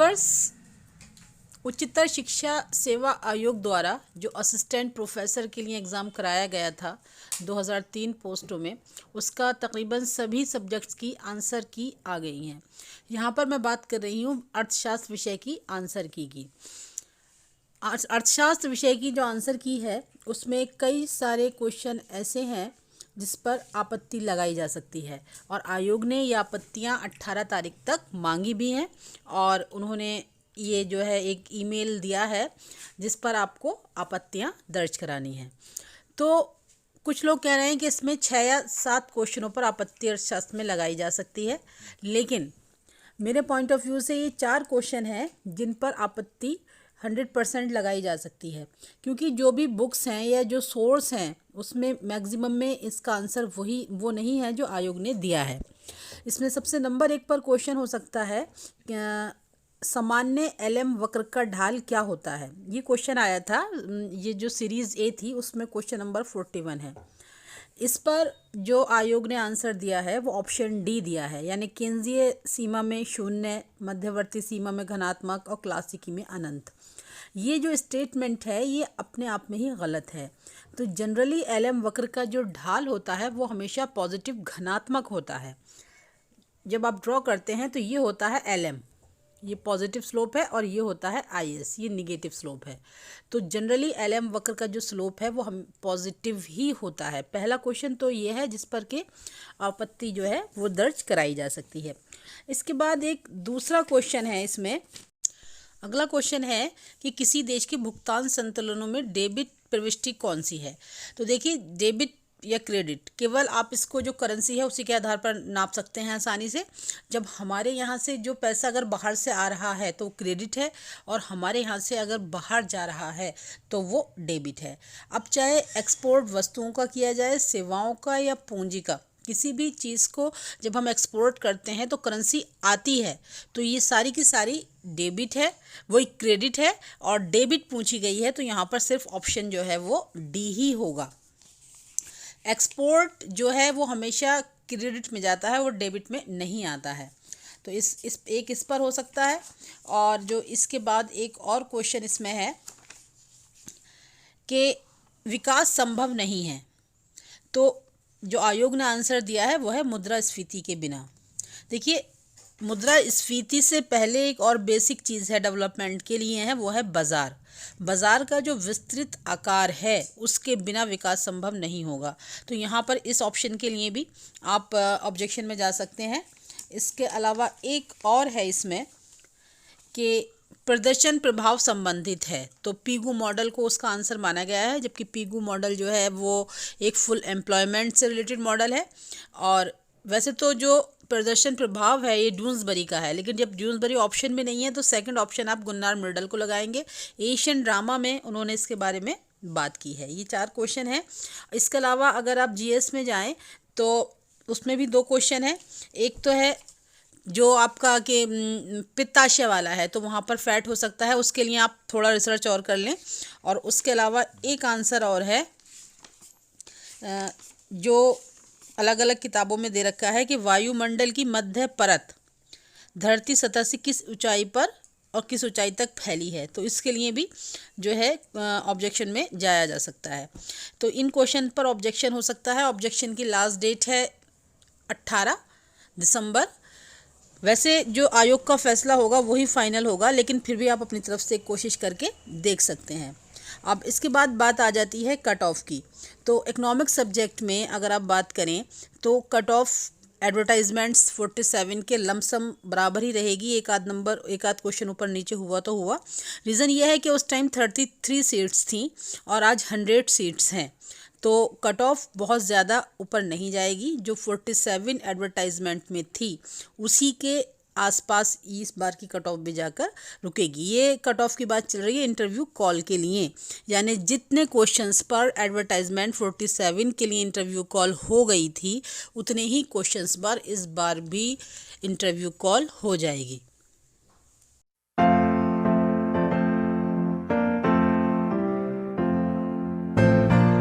Viewers, उच्चतर शिक्षा सेवा आयोग द्वारा जो असिस्टेंट प्रोफेसर के लिए एग्ज़ाम कराया गया था 2003 पोस्टों में, उसका तकरीबन सभी सब्जेक्ट्स की आंसर की आ गई हैं। यहाँ पर मैं बात कर रही हूँ अर्थशास्त्र विषय की आंसर की। अर्थशास्त्र विषय की जो आंसर की है उसमें कई सारे क्वेश्चन ऐसे हैं जिस पर आपत्ति लगाई जा सकती है और आयोग ने ये आपत्तियां 18 तारीख तक मांगी भी हैं और उन्होंने ये जो है एक ईमेल दिया है जिस पर आपको आपत्तियां दर्ज करानी है। तो कुछ लोग कह रहे हैं कि इसमें 6 या 7 क्वेश्चनों पर आपत्ति अर्थशास्त्र में लगाई जा सकती है, लेकिन मेरे पॉइंट ऑफ व्यू से ये 4 क्वेश्चन हैं जिन पर आपत्ति 100% लगाई जा सकती है, क्योंकि जो भी बुक्स हैं या जो सोर्स हैं उसमें मैक्सिमम में इसका आंसर वो नहीं है जो आयोग ने दिया है। इसमें सबसे नंबर 1 पर क्वेश्चन हो सकता है सामान्य LM वक्र का ढाल क्या होता है। ये क्वेश्चन आया था, ये जो सीरीज़ A थी उसमें क्वेश्चन नंबर 41 है। इस पर जो आयोग ने आंसर दिया है वो ऑप्शन डी दिया है, यानी केंद्रीय सीमा में शून्य, मध्यवर्ती सीमा में धनात्मक और क्लासिकी में अनंत। ये जो स्टेटमेंट है ये अपने आप में ही गलत है। तो जनरली LM वक्र का जो ढाल होता है वो हमेशा पॉजिटिव धनात्मक होता है। जब आप ड्रॉ करते हैं तो ये होता है LM, ये पॉजिटिव स्लोप है, और ये होता है IS, ये निगेटिव स्लोप है। तो जनरली LM वक्र का जो स्लोप है वो हम पॉजिटिव ही होता है। पहला क्वेश्चन तो ये है जिस पर के आपत्ति जो है वो दर्ज कराई जा सकती है। इसके बाद एक दूसरा क्वेश्चन है, इसमें अगला क्वेश्चन है कि किसी देश के भुगतान संतुलनों में डेबिट प्रविष्टि कौन सी है। तो देखिए, डेबिट या क्रेडिट केवल आप इसको जो करेंसी है उसी के आधार पर नाप सकते हैं आसानी से। जब हमारे यहाँ से जो पैसा अगर बाहर से आ रहा है तो क्रेडिट है, और हमारे यहाँ से अगर बाहर जा रहा है तो वो डेबिट है। अब चाहे एक्सपोर्ट वस्तुओं का किया जाए, सेवाओं का या पूंजी का, किसी भी चीज़ को जब हम एक्सपोर्ट करते हैं तो करेंसी आती है, तो ये सारी की सारी डेबिट है, वही क्रेडिट है, और डेबिट पूछी गई है तो यहाँ पर सिर्फ ऑप्शन जो है वो डी ही होगा। एक्सपोर्ट जो है वो हमेशा क्रेडिट में जाता है, वो डेबिट में नहीं आता है। तो इस पर हो सकता है। और जो इसके बाद एक और क्वेश्चन इसमें है कि विकास संभव नहीं है, तो जो आयोग ने आंसर दिया है वो है मुद्रास्फीति के बिना। देखिए, मुद्रास्फीति से पहले एक और बेसिक चीज़ है डेवलपमेंट के लिए है, वो है बाज़ार। बाज़ार का जो विस्तृत आकार है उसके बिना विकास संभव नहीं होगा। तो यहाँ पर इस ऑप्शन के लिए भी आप ऑब्जेक्शन में जा सकते हैं। इसके अलावा एक और है इसमें कि प्रदर्शन प्रभाव संबंधित है, तो पीगू मॉडल को उसका आंसर माना गया है, जबकि पीगू मॉडल जो है वो एक फुल एम्प्लॉयमेंट से रिलेटेड मॉडल है। और वैसे तो जो प्रदर्शन प्रभाव है ये ड्यून्सबरी का है, लेकिन जब ड्यून्सबरी ऑप्शन में नहीं है तो सेकंड ऑप्शन आप गुन्नार मिर्डल को लगाएंगे। एशियन ड्रामा में उन्होंने इसके बारे में बात की है। ये 4 क्वेश्चन हैं। इसके अलावा अगर आप GS में जाएं तो उसमें भी 2 क्वेश्चन हैं। एक तो है जो आपका कि पित्ताशय वाला है, तो वहाँ पर फैट हो सकता है, उसके लिए आप थोड़ा रिसर्च और कर लें। और उसके अलावा एक आंसर और है जो अलग अलग किताबों में दे रखा है कि वायुमंडल की मध्य परत धरती सतह से किस ऊंचाई पर और किस ऊंचाई तक फैली है। तो इसके लिए भी जो है ऑब्जेक्शन में जाया जा सकता है। तो इन क्वेश्चन पर ऑब्जेक्शन हो सकता है। ऑब्जेक्शन की लास्ट डेट है 18 दिसंबर। वैसे जो आयोग का फैसला होगा वही फाइनल होगा, लेकिन फिर भी आप अपनी तरफ से कोशिश करके देख सकते हैं। अब इसके बाद बात आ जाती है कट ऑफ की। तो इकोनॉमिक्स सब्जेक्ट में अगर आप बात करें तो कट ऑफ एडवर्टाइजमेंट्स 47 के लमसम बराबर ही रहेगी। एक आध क्वेश्चन ऊपर नीचे हुआ तो हुआ। रीज़न ये है कि उस टाइम 33 सीट्स थी और आज 100 सीट्स हैं, तो कट ऑफ बहुत ज़्यादा ऊपर नहीं जाएगी। जो 47 एडवर्टाइजमेंट में थी उसी के आसपास इस बार की कट ऑफ भी जाकर रुकेगी। ये कट ऑफ की बात चल रही है इंटरव्यू कॉल के लिए, यानी जितने क्वेश्चंस पर एडवर्टाइजमेंट 47 के लिए इंटरव्यू कॉल हो गई थी उतने ही क्वेश्चंस पर इस बार भी इंटरव्यू कॉल हो जाएगी।